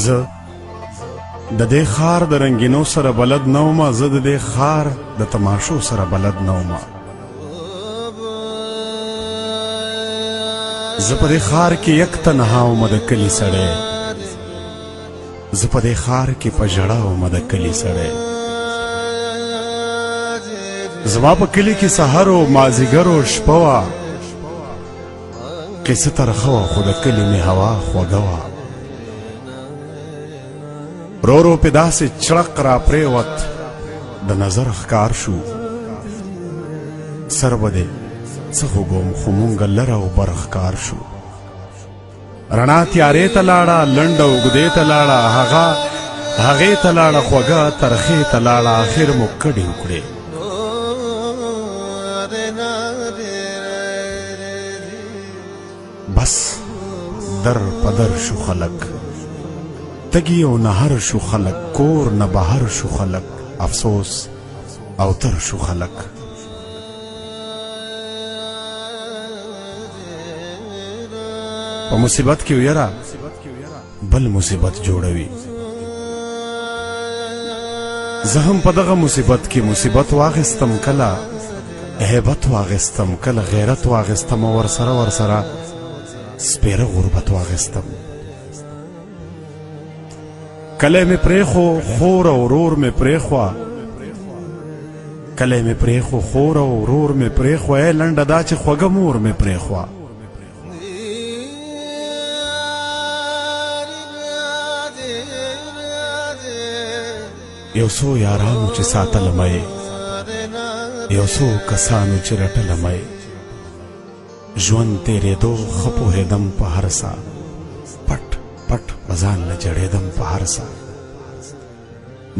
زه د دې ښار د رنګینو سره بلد نه ومه، زه د دې ښار د تماشو سره بلد نه ومه. زه په دې ښار کې یک تنها ومه د کلي سړی، زه په دې ښار کې په ژړا ومه د کلي سړی. زما په کلي کې سحر و مازدیګر و شپه وه، قصه ترخه وه خو د کلي مې هوا خوږه وه. رو رو پې داسې چړق را پرېوت د نظر ښکار شو، سر به دې څه خوږوم خو مونږه لره و بر ښکار شو. رڼا تیارې ته لاړه، لنډه اوږدې ته لاړه، هغې ته لاړه، خوږه ترخې ته لاړه، آخر مو کډې وکړې. بس در پدر شو خلک، تگی او نهر شو خلک، کور نه بهر شو خلک، افسوس او تر شو خلک. په مصیبت کې ویرا بل مصیبت جوړوي. زه هم په دغه مصیبت کې مصیبت واغستم، کله هیبت واغستم، کله غیرت واغستم، او ورسره سپیره غربت واغستم. کله مې پرېښو خور او ورور مې پرېښوه، کله مې پرېښو خور او ورور مې پرېښوه، ای لنډه دا چې خوږه مور مې پرېښوه. یو څو یارانو چې ساتلم یې، یو څو کسانو چې رټلم یې، ژوند تېرېدو ښه پوهېدم په هر څه، پټ پټ په ځان نه جړېدم په هر څه.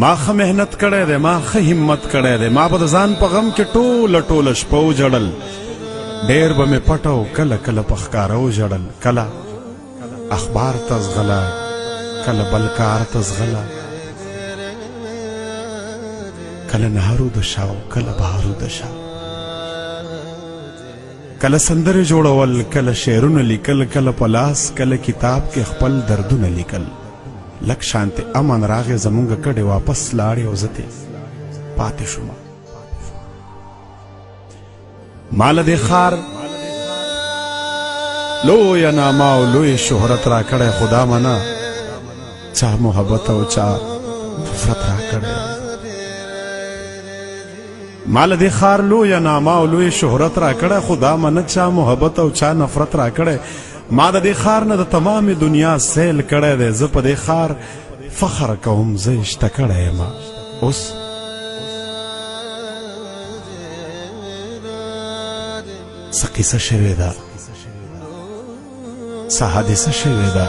ما ښه محنت کړی دی، ما ښه همت کړی دی، ما به د ځان په غم کې ټوله شپه وژړل، ډېر به مې پټ او کله کله په ښکاره وژړل. کله اخبار ته ځغله، کله بل کار ته ځغله، کله نهرو د شا او کله بهارو د شا، کله سندرې جوړول، کله شعرونه لیکل، کله په لاس کله کتاب کې خپل دردونه لیکل. لږ شانتې امن راغې، زمونږ کډې واپس لاړې او زه تې پاتې شوم. ما له دې ښار لویه نامه او لوی شهرت را کړی، خدا منه چا محبت او چا نفرت را کړی. ما له دې ښار لویه نامه او لوی شهرت را کړی، خدا منه چا محبت او چا نفرت را کړی. ما د دې ښار نه د تمامې دنیا سیل کړی دی، زه په دې ښار فخر کوم، زه یې شته کړی یم. اوس څه قصه شوې ده، څه حادثه شوې ده،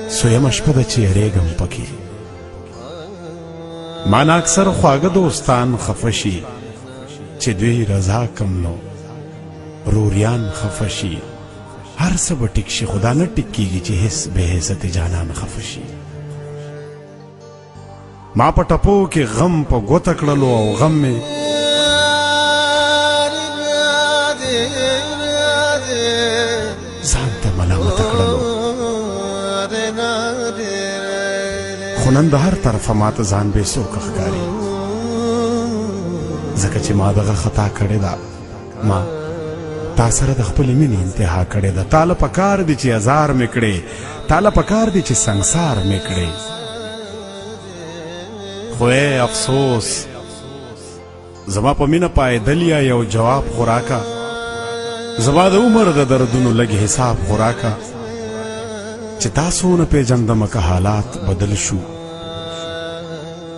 سویمه شپه ده چې یېرېږم پکې. مانا اکثر خواږه دوستان خفه شي چې دوی رضا کم نو، روریان خفه شي، هر څه به ټیک شي، خدا نه ټیک کېږي چې هېڅ بې عزت جانان خفه شي. ما په ټپو کې غم په ګوته کړلو او غم مې ځان ته ملامته کړلو، خو نن د هر طرفه ماته ځان بې څوکه ښکاري، ځکه چې ما دغه خطا کړې ده، ما تا سره د خپلې مینې انتها کړې ده. تا له پکار دي چې ازار مې کړې، تا له پکار دي چې سنګسار مې کړې، خو ای افسوس زما په مینه پایدلیا یو جواب خوراکه، زما د عمر د دردونو لږ حساب خوراکه، چې تاسو نه پیژندم که حالات بدل شو،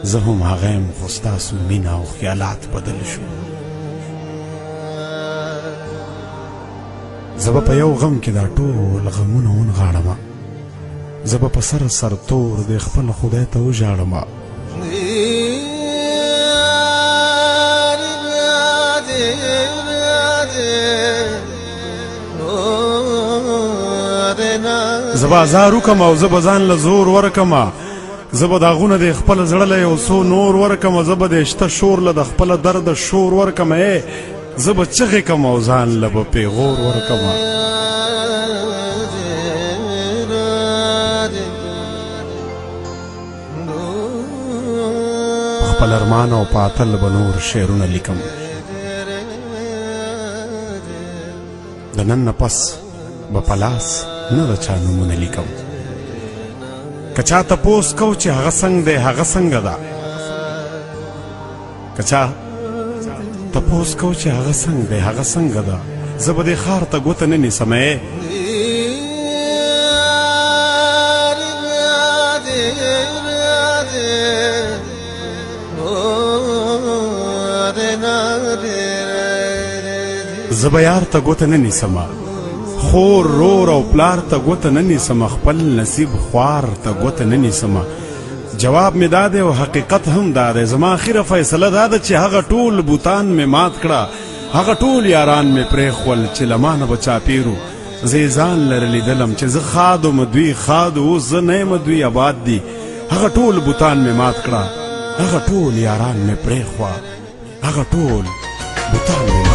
زه هم هغه یم خو ستاسو مینه او خیالات بدل شو. زه به په یو غم کې دا ټول غمونه ونغاړمه، زه به په سر تور د خپل خدای ته وژاړمه. زه به ازار وکم او زه به ځان له زور ورکمه، زه به داغونه د خپل زړه له یو څو نور ورکمه، زه به د شته شور له د خپل درد شور ورکمه، زه به چغې کم او ځان له به پیغور ورکمه. خپل ارمان او پاتل به نور شعرونه لیکم د نن نه پس به په لاس نه د چا نومونه لیکم که چا تپوس کو چې هغه څنګه دی هغه څنګه ده که چا تپوس کو چې هغه څنګه دی هغه څنګه ده زه به دې ښار ته ګوته نه نیسم زه به یار ته ګوته نه نیسم خور رور او پلار ته ګوته نه نیسم خپل نصیب خوار ته ګوته نه نیسم جواب مې دا دی او حقیقت هم دا دی زما اخیره فیصله دا ده چې هغه ټول بوتان مې مات کړه هغه ټول یاران مې پرېښول چې له ما نه به چاپېرو زه یې ځان لره لیدلم چې زه ښاد وم دوی ښاد اوس زه نه یم دوی آباد دي هغه ټول بوتان مې مات کړه هغه ټول یاران مې پرېښوه هغه ټول بوتان مې